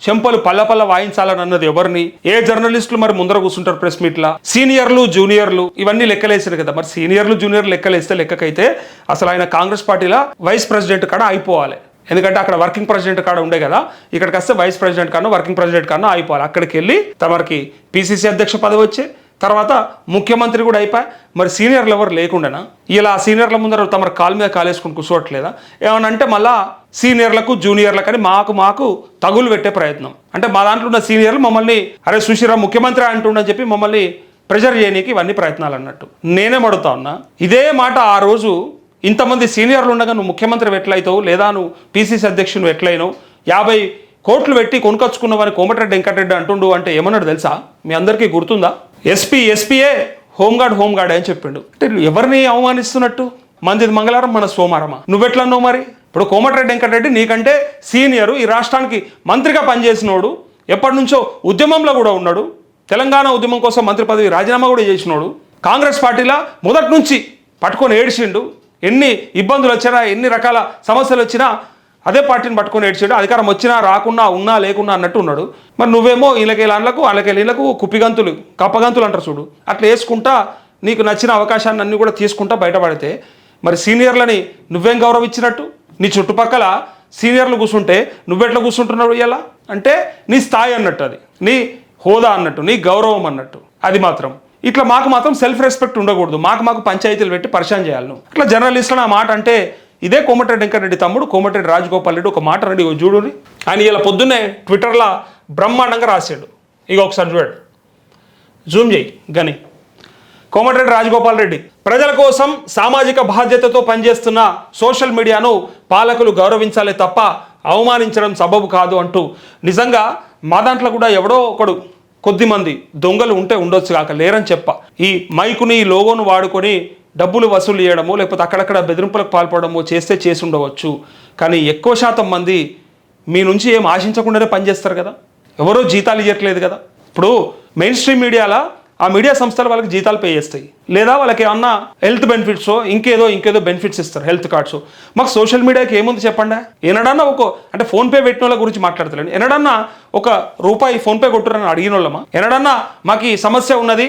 చెంపలు పల్ల వాయించాలని అన్నది ఎవరిని? ఏ జర్నలిస్టులు మరి ముందర కూర్చుంటారు ప్రెస్ మీట్లా? సీనియర్లు జూనియర్లు ఇవన్నీ లెక్కలేసారు కదా. మరి సీనియర్లు జూనియర్లు లెక్కలేస్తే లెక్కకైతే అసలు ఆయన కాంగ్రెస్ పార్టీలో వైస్ ప్రెసిడెంట్ కాడ అయిపోవాలి. ఎందుకంటే అక్కడ వర్కింగ్ ప్రెసిడెంట్ కాడ ఉండే కదా, ఇక్కడికి వస్తే వైస్ ప్రెసిడెంట్ కాను వర్కింగ్ ప్రెసిడెంట్ కాను అయిపోవాలి. అక్కడికి వెళ్ళి తమరికి పిసిసి అధ్యక్ష పదవి వచ్చి తర్వాత ముఖ్యమంత్రి కూడా అయిపోయి మరి సీనియర్లు ఎవరు లేకుండానా? ఇలా సీనియర్ల ముందర తమ కాలు మీద కాలేసుకుని కూర్చోవట్లేదా? ఏమన్నా అంటే మళ్ళా సీనియర్లకు జూనియర్లకు అని మాకు తగులు పెట్టే ప్రయత్నం. అంటే మా దాంట్లో ఉన్న సీనియర్లు మమ్మల్ని అరే సుశీరా ముఖ్యమంత్రి అంటుండని చెప్పి మమ్మల్ని ప్రెజర్ చేయనీకి ఇవన్నీ ప్రయత్నాలు అన్నట్టు. నేనేం అడుగుతా ఉన్నా, ఇదే మాట ఆ రోజు ఇంతమంది సీనియర్లు ఉండగా నువ్వు ముఖ్యమంత్రి ఎట్లయితావు, లేదా నువ్వు పిసిసి అధ్యక్షుడు ఎట్లయినావు, 50 కోట్లు పెట్టి కొనుకొచ్చుకున్నావని కోమటిరెడ్డి వెంకటరెడ్డి అంటుండు అంటే ఏమన్నాడు తెలుసా? మీ అందరికీ గుర్తుందా? ఎస్పీఏ హోంగార్డ్ అని చెప్పిండు. అంటే ఎవరిని అవమానిస్తున్నట్టు? మందిది మంగళవారం మన సోమవారమా? నువ్వెట్లన్నావు మరి? ఇప్పుడు కోమటిరెడ్డి వెంకటరెడ్డి నీకంటే సీనియరు, ఈ రాష్ట్రానికి మంత్రిగా పనిచేసినోడు, ఎప్పటి నుంచో ఉద్యమంలో కూడా ఉన్నాడు, తెలంగాణ ఉద్యమం కోసం మంత్రి పదవి రాజీనామా కూడా చేసినోడు, కాంగ్రెస్ పార్టీలో మొదటి నుంచి పట్టుకొని ఏడిచిండు, ఎన్ని ఇబ్బందులు వచ్చినా ఎన్ని రకాల సమస్యలు వచ్చినా అదే పార్టీని పట్టుకొని ఏడ్చాడు, అధికారం వచ్చినా రాకున్నా ఉన్నా లేకున్నా అన్నట్టు ఉన్నాడు. మరి నువ్వేమో వాళ్ళకి కుప్పిగంతులు కప్పగంతులు అంటారు చూడు, అట్లా వేసుకుంటా నీకు నచ్చిన అవకాశాన్ని అన్నీ కూడా తీసుకుంటా బయటపడితే మరి సీనియర్లని నువ్వేం గౌరవించినట్టు? నీ చుట్టుపక్కల సీనియర్లు కూర్చుంటే నువ్వెట్లా కూర్చుంటున్నావు ఇలా? అంటే నీ స్థాయి అన్నట్టు, అది నీ హోదా అన్నట్టు, నీ గౌరవం అన్నట్టు. అది మాత్రం ఇట్లా మాకు సెల్ఫ్ రెస్పెక్ట్ ఉండకూడదు, మాకు పంచాయతీలు పెట్టి పరిచయం చేయాలి నువ్వు. అట్లా జర్నలిస్టులు ఆ మాట అంటే ఇదే కోమటిరెడ్డి వెంకటరెడ్డి తమ్ముడు కోమటిరెడ్డి రాజగోపాల్ రెడ్డి ఒక మాట రండి చూడుని. ఆయన ఇలా పొద్దున్నే ట్విట్టర్లో బ్రహ్మాండంగా రాశాడు. ఇక ఒకసారి చూడండి, జూమ్ చేయి గని. కోమటిరెడ్డి రాజగోపాల్ రెడ్డి, ప్రజల కోసం సామాజిక బాధ్యతతో పనిచేస్తున్న సోషల్ మీడియాను పాలకులు గౌరవించాలి తప్ప అవమానించడం సబబు కాదు అంటూ. నిజంగా మా దాంట్లో కూడా ఎవడో ఒకడు కొద్దిమంది దొంగలు ఉంటే ఉండొచ్చు కాక లేరని చెప్ప. ఈ మైకుని ఈ లోగోను వాడుకొని డబ్బులు వసూలు చేయడము లేకపోతే అక్కడక్కడ బెదిరింపులకు పాల్పడము చేసి ఉండవచ్చు. కానీ ఎక్కువ శాతం మంది మీ నుంచి ఏం ఆశించకుండానే పనిచేస్తారు కదా, ఎవరో జీతాలు ఇవ్వట్లేదు కదా. ఇప్పుడు మెయిన్ స్ట్రీమ్ మీడియాలో ఆ మీడియా సంస్థలు వాళ్ళకి జీతాలు పే చేస్తాయి, లేదా వాళ్ళకి ఏమన్నా హెల్త్ బెనిఫిట్స్ ఇంకేదో బెనిఫిట్స్ ఇస్తారు, హెల్త్ కార్డ్స్. మాకు సోషల్ మీడియాకి ఏముంది చెప్పండి? ఎన్నడన్నా అంటే ఫోన్పే పెట్టిన వాళ్ళ గురించి మాట్లాడతలేండి, ఎన్నడన్నా ₹1 ఫోన్పే కొట్టురని అడిగిన వాళ్ళమా? ఎన్నడన్నా మాకు ఈ సమస్య ఉన్నది,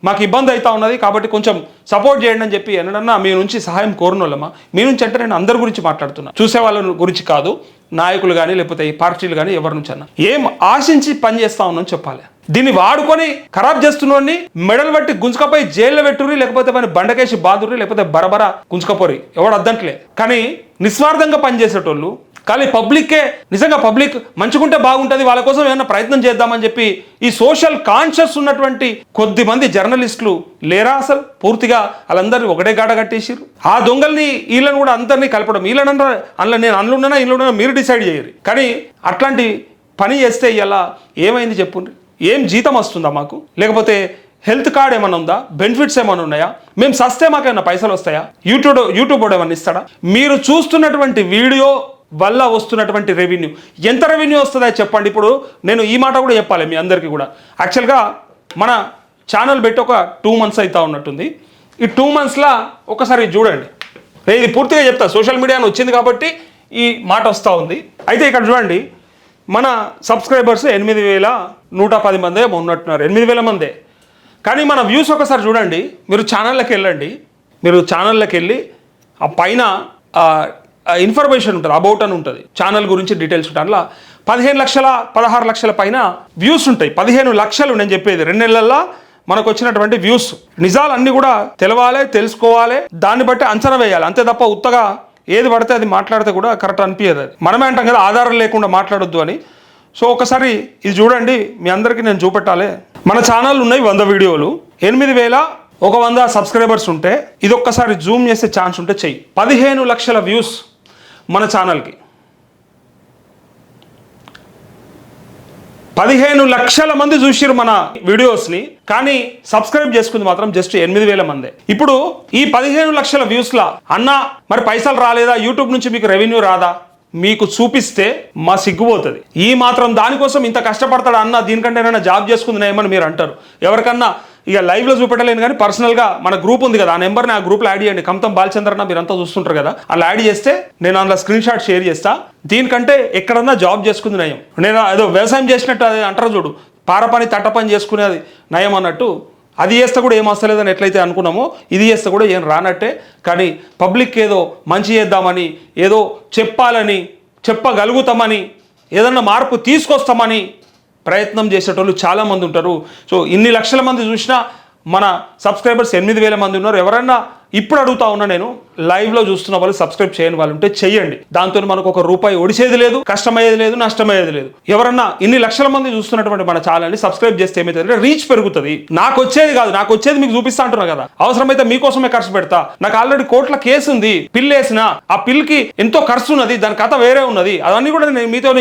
మాకు ఇబ్బంది అవుతా ఉన్నది కాబట్టి కొంచెం సపోర్ట్ చేయండి అని చెప్పి ఎన్నడన్నా మీ నుంచి సహాయం కోరిన వాళ్ళమా? మీ నుంచి అంటే నేను అందరి గురించి మాట్లాడుతున్నా, చూసే వాళ్ళ గురించి కాదు, నాయకులు కానీ లేకపోతే ఈ పార్టీలు కానీ ఎవరి నుంచి అన్నా. ఏం ఆశించి పని చేస్తా ఉన్నాను చెప్పాలి. దీన్ని వాడుకొని ఖరాబ్ చేస్తున్నోడిని మెడల్ బట్టి గుంజుకపోయి జైల్లో పెట్టుర్రి, లేకపోతే పని బండకేసి బాదుర్రి, లేకపోతే బరబర గుంజుకపోరి, ఎవడు అద్దంట్లే. కానీ నిస్వార్థంగా పనిచేసేటోళ్ళు కానీ పబ్లిక్కే నిజంగా పబ్లిక్ మంచుకుంటే బాగుంటుంది, వాళ్ళ కోసం ఏమైనా ప్రయత్నం చేద్దామని చెప్పి ఈ సోషల్ కాన్షియస్ ఉన్నటువంటి కొద్దిమంది జర్నలిస్టులు లేరా? అసలు పూర్తిగా వాళ్ళందరినీ ఒకటే గాడ కట్టేసారు. ఆ దొంగల్ని వీళ్ళని కూడా అందరినీ కలపడం, వీళ్ళనన్నా అందులో నేను అందులోన్నా ఇల్లున్నా మీరు డిసైడ్ చేయరు. కానీ అట్లాంటి పని చేస్తే ఇలా ఏమైంది చెప్పుండ్రి? ఏం జీతం వస్తుందా మాకు? లేకపోతే హెల్త్ కార్డ్ ఏమైనా ఉందా? బెనిఫిట్స్ ఏమైనా ఉన్నాయా? మేము సస్తే మాకేమైనా పైసలు వస్తాయా? యూట్యూబ్ ఏమైనా ఇస్తాడా? మీరు చూస్తున్నటువంటి వీడియో వల్ల వస్తున్నటువంటి రెవెన్యూ ఎంత రెవెన్యూ వస్తుందో చెప్పండి. ఇప్పుడు నేను ఈ మాట కూడా చెప్పాలి మీ అందరికీ కూడా. యాక్చువల్గా మన ఛానల్ పెట్టి ఒక 2 months అవుతా ఉన్నట్టుంది. ఈ 2 monthsలో ఒకసారి చూడండి, ఇది పూర్తిగా చెప్తా. సోషల్ మీడియాను వచ్చింది కాబట్టి ఈ మాట వస్తూ ఉంది. అయితే ఇక్కడ చూడండి, మన సబ్స్క్రైబర్స్ 8,110 మందే ఉన్నట్టున్నారు, 8,000 మందే. కానీ మన వ్యూస్ ఒకసారి చూడండి. మీరు ఛానల్లోకి వెళ్ళి ఆ పైన ఇన్ఫర్మేషన్ ఉంటుంది, అబౌట్ అని ఉంటుంది, ఛానల్ గురించి డీటెయిల్స్ ఉంటాయి. అందులో 15 లక్షల 16 లక్షల పైన వ్యూస్ ఉంటాయి. 15 లక్షలు నేను చెప్పేది 2 నెలల్లో మనకు వచ్చినటువంటి వ్యూస్. నిజాలన్నీ కూడా తెలవాలి, తెలుసుకోవాలి, దాన్ని బట్టి అంచనా వేయాలి, అంతే తప్ప ఉత్తగా ఏది పడితే అది మాట్లాడితే కూడా కరెక్ట్ అనిపించదు. అది మనమే అంటాం కదా ఆధారం లేకుండా మాట్లాడొద్దు అని. సో ఒకసారి ఇది చూడండి, మీ అందరికీ నేను చూపెట్టాలి. మన ఛానల్ ఉన్నాయి 100 వీడియోలు, 8,100 సబ్స్క్రైబర్స్ ఉంటే ఇది ఒక్కసారి జూమ్ చేసే ఛాన్స్ ఉంటే చెయ్యి. 15 లక్షల వ్యూస్ మన ఛానల్కి, 15 లక్షల మంది చూసిరు మన వీడియోస్ని, కానీ సబ్స్క్రైబ్ చేసుకుంది మాత్రం జస్ట్ 8,000 మందే. ఇప్పుడు ఈ 15 లక్షల వ్యూస్లా అన్న మరి పైసలు రాలేదా, యూట్యూబ్ నుంచి మీకు రెవెన్యూ రాదా మీకు చూపిస్తే మా సిగ్గుపోతుంది. ఈ మాత్రం దానికోసం ఇంత కష్టపడతాడు అన్న, దీనికంటే ఏమైనా జాబ్ చేసుకుంది ఏమని మీరు అంటారు. ఎవరికన్నా ఇక లైవ్లో చూపెట్టలేను కానీ పర్సనల్గా మన గ్రూప్ ఉంది కదా, ఆ నెంబర్ని ఆ గ్రూప్లో యాడ్ చేయండి. కమతం బాలచంద్రన్న మీరంతా చూస్తుంటారు కదా, అలా యాడ్ చేస్తే నేను అందులో స్క్రీన్ షాట్ షేర్ చేస్తా. దీనికంటే ఎక్కడన్నా జాబ్ చేసుకుంది నయం. నేను ఏదో వ్యవసాయం చేసినట్టు అది అంటారు చూడు, పారపని తట్ట పని చేసుకునేది నయం అన్నట్టు, అది చేస్తే కూడా ఏం వస్తలేదని ఎట్లయితే అనుకున్నామో ఇది చేస్తే కూడా ఏం రానట్టే. కానీ పబ్లిక్ ఏదో మంచి చేద్దామని, ఏదో చెప్పాలని, చెప్పగలుగుతామని, ఏదన్నా మార్పు తీసుకొస్తామని ప్రయత్నం చేసేటోళ్ళు చాలామంది ఉంటారు. సో ఇన్ని లక్షల మంది చూసినా మన సబ్స్క్రైబర్స్ 8,000 మంది ఉన్నారు. ఎవరన్నా ఇప్పుడు అడుగుతా ఉన్నా, నేను లైవ్లో చూస్తున్న వాళ్ళు సబ్స్క్రైబ్ చేయని వాళ్ళు ఉంటే చెయ్యండి. దాంతో మనకు ₹1 ఒడిసేది లేదు, కష్టమయ్యేది లేదు, నష్టమయ్యేది లేదు. ఎవరన్నా ఇన్ని లక్షల మంది చూస్తున్నటువంటి మన ఛానల్ని సబ్స్క్రైబ్ చేస్తే ఏమవుతుంది, రీచ్ పెరుగుతుంది. నాకు వచ్చేది కాదు, నాకు వచ్చేది మీకు చూపిస్తా అంటున్నా కదా, అవసరమైతే మీకోసమే ఖర్చు పెడతా. నాకు ఆల్రెడీ కోర్టుల కేసు ఉంది, పిల్ వేసిన ఆ పిల్కి ఎంతో ఖర్చు ఉన్నది, దాని కథ వేరే ఉన్నది. అవన్నీ కూడా నేను మీతో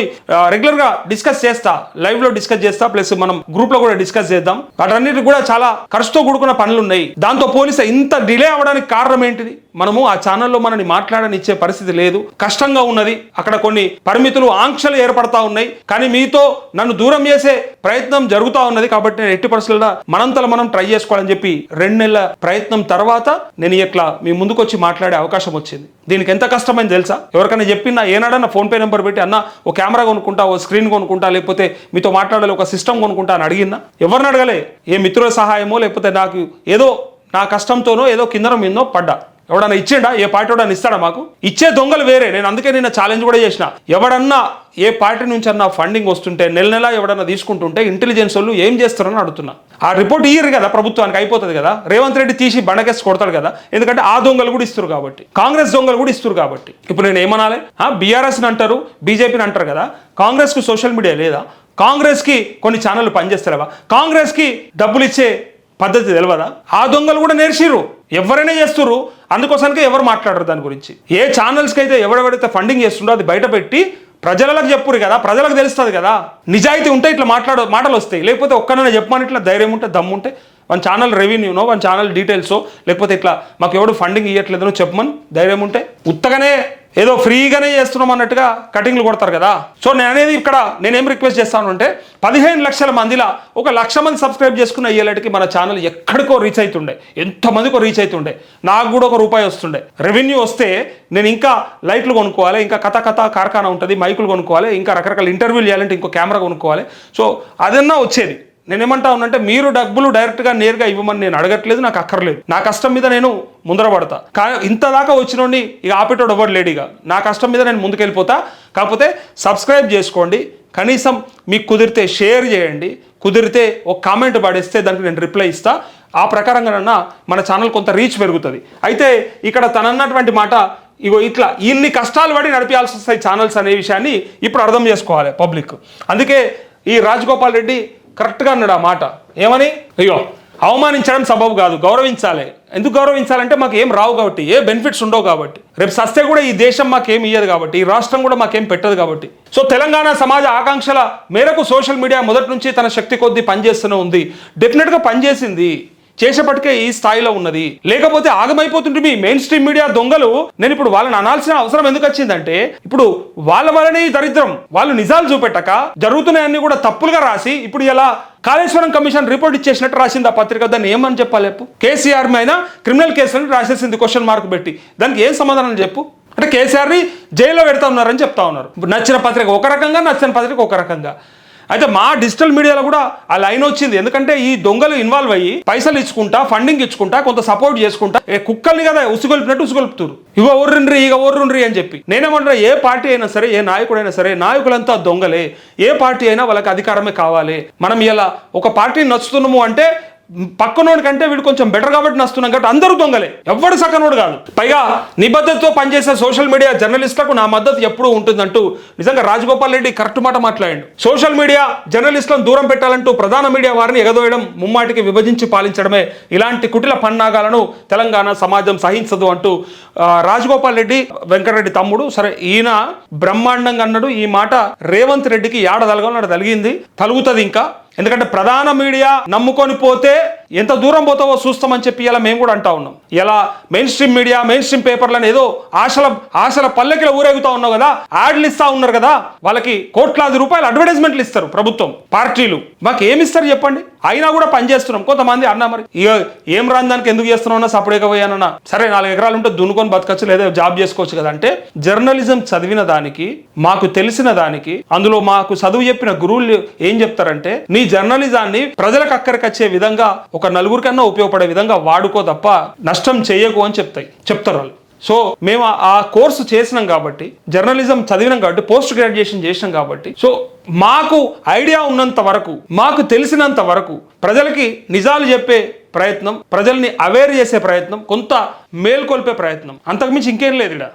రెగ్యులర్ గా డిస్కస్ చేస్తా, లైవ్ లో డిస్కస్ చేస్తా, ప్లస్ మనం గ్రూప్ లో కూడా డిస్కస్ చేద్దాం. వాటన్నిటి కూడా చాలా ఖర్చుతో కూడుకున్న పనులు ఉన్నాయి. దాంతో పోలిస్తే ఇంత డిలే అవ్వడానికి కారణం ఏంటిది? మనము ఆ ఛానల్లో మనని మాట్లాడనిచ్చే పరిస్థితి లేదు, కష్టంగా ఉన్నది. అక్కడ కొన్ని పరిమితులు, ఆంక్షలు ఏర్పడతా ఉన్నాయి. కానీ మీతో నన్ను దూరం చేసే ప్రయత్నం జరుగుతూ ఉన్నది. కాబట్టి నేను ఎట్టి పరిస్థితుల్లో మనంతలో మనం ట్రై చేసుకోవాలని చెప్పి 2 నెలల ప్రయత్నం తర్వాత నేను ఇట్లా మీ ముందుకు వచ్చి మాట్లాడే అవకాశం వచ్చింది. దీనికి ఎంత కష్టమైంది తెలుసా? ఎవరికైనా చెప్పినా ఏనాడన్నా ఫోన్పే నెంబర్ పెట్టి అన్న ఓ కెమెరా కొనుక్కుంటా, ఓ స్క్రీన్ కొనుక్కుంటా, లేకపోతే మీతో మాట్లాడాలి ఒక సిస్టమ్ కొనుక్కుంటా అని అడిగినా? ఎవరిని అడగలే. ఏ మిత్రుల సహాయమో లేకపోతే నాకు ఏదో నా కష్టంతోనో ఏదో కిందనో మీందో పడ్డా. ఎవడన్నా ఇచ్చిండా? ఏ పార్టీ ఎవడన్నా ఇస్తాడా? మాకు ఇచ్చే దొంగలు వేరే. నేను అందుకే నిన్న ఛాలెంజ్ కూడా చేసిన, ఎవడన్నా ఏ పార్టీ నుంచి అన్నా ఫండింగ్ వస్తుంటే నెల ఎవడన్నా తీసుకుంటుంటే ఇంటెలిజెన్స్ వాళ్ళు ఏం చేస్తారని అడుగుతున్నా. ఆ రిపోర్ట్ ఇయ్యరు కదా ప్రభుత్వానికి, అయిపోతుంది కదా. రేవంత్ రెడ్డి తీసి బండకేసి కొడతాడు కదా, ఎందుకంటే ఆ దొంగలు కూడా ఇస్తారు కాబట్టి, కాంగ్రెస్ దొంగలు కూడా ఇస్తారు కాబట్టి. ఇప్పుడు నేను ఏమనాలి? బీఆర్ఎస్ని అంటారు, బీజేపీని అంటారు కదా. కాంగ్రెస్కు సోషల్ మీడియా లేదా? కాంగ్రెస్కి కొన్ని ఛానళ్ళు పనిచేస్తారా? కాంగ్రెస్కి డబ్బులు ఇచ్చే పద్ధతి తెలియదా? ఆ దొంగలు కూడా నేర్చిర్రు, ఎవరైనా చేస్తుర్రు. అందుకోసానికి ఎవరు మాట్లాడరు దాని గురించి. ఏ ఛానల్స్కి అయితే ఎవరెవరైతే ఫండింగ్ చేస్తుండో అది బయట పెట్టి ప్రజలకు చెప్పురు కదా, ప్రజలకు తెలుస్తుంది కదా. నిజాయితీ ఉంటే ఇట్లా మాటలు వస్తాయి. లేకపోతే ఒక్కనైనా చెప్పమని ఇట్లా ధైర్యం ఉంటే, దమ్ము ఉంటే, మన ఛానల్ రెవెన్యూనో, మన ఛానల్ డీటెయిల్సో, లేకపోతే ఇట్లా మాకు ఎవడు ఫండింగ్ ఇవ్వట్లేదనో చెప్పమని ధైర్యం ఉంటే, ఉత్తగానే ఏదో ఫ్రీగానే చేస్తున్నాం అన్నట్టుగా కటింగ్లు కొడతారు కదా. సో నేను అనేది ఇక్కడ నేనేం రిక్వెస్ట్ చేస్తాను అంటే, 15 లక్షల మందిలో 1 లక్ష మంది సబ్స్క్రైబ్ చేసుకున్న అయ్యేలాంటికి మన ఛానల్ ఎక్కడికో రీచ్ అవుతుండే, ఎంతమందికో రీచ్ అవుతుండే, నాకు కూడా ₹1 వస్తుండే. రెవెన్యూ వస్తే నేను ఇంకా లైట్లు కొనుక్కోవాలి, ఇంకా కథ కార్ఖానా ఉంటుంది, మైకులు కొనుక్కోవాలి, ఇంకా రకరకాల ఇంటర్వ్యూలు చేయాలంటే ఇంకో కెమెరా కొనుక్కోవాలి. సో అదన్నా వచ్చేది. నేనేమంటా ఉన్నంటే, మీరు డబ్బులు డైరెక్ట్గా నేరుగా ఇవ్వమని నేను అడగట్లేదు, నాకు అక్కర్లేదు. నా కష్టం మీద నేను ముందర పడతా. కానీ ఇంత దాకా వచ్చినోడిని ఇక ఆపేటోడు ఎవరు లేడీగా, నా కష్టం మీద నేను ముందుకెళ్ళిపోతా. కాకపోతే సబ్స్క్రైబ్ చేసుకోండి, కనీసం మీకు కుదిరితే షేర్ చేయండి, కుదిరితే ఒక కామెంట్ పడేస్తే దానికి నేను రిప్లై ఇస్తా. ఆ ప్రకారంగానన్నా మన ఛానల్ కొంత రీచ్ పెరుగుతుంది. అయితే ఇక్కడ తనన్నటువంటి మాట, ఇగో ఇట్లా ఇన్ని కష్టాలు పడి నడిపించాల్సి వస్తాయి ఛానల్స్ అనే విషయాన్ని ఇప్పుడు అర్థం చేసుకోవాలి పబ్లిక్. అందుకే ఈ రాజగోపాల్ రెడ్డి కరెక్ట్గా అన్నాడు ఆ మాట. ఏమని? అయ్యో అవమానించడం సబబు కాదు, గౌరవించాలి. ఎందుకు గౌరవించాలంటే మాకు ఏం రావు కాబట్టి, ఏ బెనిఫిట్స్ ఉండవు కాబట్టి, రేపు సస్తే కూడా ఈ దేశం మాకేం ఇయ్యదు కాబట్టి, ఈ రాష్ట్రం కూడా మాకేం పెట్టదు కాబట్టి. సో తెలంగాణ సమాజ ఆకాంక్షల మేరకు సోషల్ మీడియా మొదటి నుంచి తన శక్తి కొద్దీ పనిచేస్తూనే ఉంది. డెఫినెట్గా పనిచేసింది, చేసేపటికే ఈ స్థాయిలో ఉన్నది. లేకపోతే ఆగమైపోతుంటే మీ మెయిన్ స్ట్రీమ్ మీడియా దొంగలు, నేను ఇప్పుడు వాళ్ళని అనాల్సిన అవసరం ఎందుకు వచ్చిందంటే, ఇప్పుడు వాళ్ళ వల్లనే దరిద్రం. వాళ్ళు నిజాలు చూపెట్టక జరుగుతున్నాయన్నీ కూడా తప్పులుగా రాసి, ఇప్పుడు ఇలా కాళేశ్వరం కమిషన్ రిపోర్ట్ ఇచ్చేసినట్టు రాసింది ఆ పత్రిక. దాన్ని ఏమని చెప్పాలి చెప్పు? కేసీఆర్ మీద క్రిమినల్ కేసులను రాసేసింది క్వశ్చన్ మార్క్ పెట్టి. దానికి ఏం సమాధానం చెప్పు? అంటే కేసీఆర్ని జైల్లో పెడతా ఉన్నారని చెప్తా ఉన్నారు. నచ్చిన పత్రిక ఒక రకంగా, నచ్చిన పత్రిక ఒక రకంగా. అయితే మా డిజిటల్ మీడియాలో కూడా ఆ లైన్ వచ్చింది. ఎందుకంటే ఈ దొంగలు ఇన్వాల్వ్ అయ్యి పైసలు ఇచ్చుకుంటా, ఫండింగ్ ఇచ్చుకుంటా, కొంత సపోర్ట్ చేసుకుంటా, కుక్కల్ని కదా ఉసుగొల్పినట్టు ఉసుగొల్పుతారు. ఇక ఓర్రుండ్రి అని చెప్పి. నేనేమంటున్నా, ఏ పార్టీ అయినా సరే, ఏ నాయకుడైనా సరే, నాయకులంతా దొంగలే. ఏ పార్టీ అయినా వాళ్ళకి అధికారమే కావాలి. మనం ఇలా ఒక పార్టీని నచ్చుతున్నాము అంటే పక్కనోడి కంటే వీడు కొంచెం బెటర్ కాబట్టి నస్తున్నాం కాబట్టి అందరూ దొంగలే, ఎవ్వడు సక్కనోడు కాదు. పైగా నిబద్ధతతో పనిచేసే సోషల్ మీడియా జర్నలిస్టులకు నా మద్దతు ఎప్పుడూ ఉంటుందంటూ నిజంగా రాజగోపాల్ రెడ్డి కరెక్ట్ మాట మాట్లాడాడు. సోషల్ మీడియా జర్నలిస్టులను దూరం పెట్టాలంటూ ప్రధాన మీడియా వారిని ఎగదోయడం, ముమ్మాటికి విభజించి పాలించడమే. ఇలాంటి కుటిల పన్నాగాలను తెలంగాణ సమాజం సహించదు అంటూ రాజగోపాల్ రెడ్డి, వెంకటరెడ్డి తమ్ముడు, సరే ఈయన బ్రహ్మాండంగా అన్నాడు. ఈ మాట రేవంత్ రెడ్డికి ఏడ తలగలనాడు తలిగింది, తలుగుతుంది ఇంకా. ఎందుకంటే ప్రధాన మీడియా నమ్ముకొని పోతే ఎంత దూరం పోతావో చూస్తామని చెప్పి ఇలా మేము కూడా అంటా ఉన్నాం. ఇలా main stream media, main stream పేపర్లను ఏదో ఆశల పల్లెకిలో ఊరేగుతా ఉన్నావు కదా, యాడ్లు ఇస్తా ఉన్నారు కదా, వాళ్ళకి కోట్లాది రూపాయలు అడ్వర్టైజ్మెంట్లు ఇస్తారు ప్రభుత్వం, పార్టీలు. మాకు ఏమిస్తారు చెప్పండి? అయినా కూడా పనిచేస్తున్నాం. కొంతమంది అన్నా మరి ఇక ఏం రాని దానికి ఎందుకు చేస్తున్నావు సపరేట్గా పోయానన్నా, సరే 4 ఎకరాలు ఉంటే దున్నుకొని బతకచ్చు, లేదా జాబ్ చేసుకోవచ్చు కదా అంటే, జర్నలిజం చదివిన దానికి, మాకు తెలిసిన దానికి, అందులో మాకు చదువు చెప్పిన గురువులు ఏం చెప్తారంటే, నీ జర్నలిజాన్ని ప్రజలకు అక్కడికి వచ్చే విధంగా, ఒక నలుగురికన్నా ఉపయోగపడే విధంగా వాడుకో తప్ప నష్టం చేయకు అని చెప్తారు వాళ్ళు. సో మేము ఆ కోర్సు చేసినాం కాబట్టి, జర్నలిజం చదివినాం కాబట్టి, పోస్ట్ గ్రాడ్యుయేషన్ చేసినాం కాబట్టి, సో మాకు ఐడియా ఉన్నంత వరకు, మాకు తెలిసినంత వరకు ప్రజలకి నిజాలు చెప్పే ప్రయత్నం, ప్రజల్ని అవేర్ చేసే ప్రయత్నం, కొంత మేల్కొల్పే ప్రయత్నం, అంతకుమించి ఇంకేం లేదు ఇక్కడ.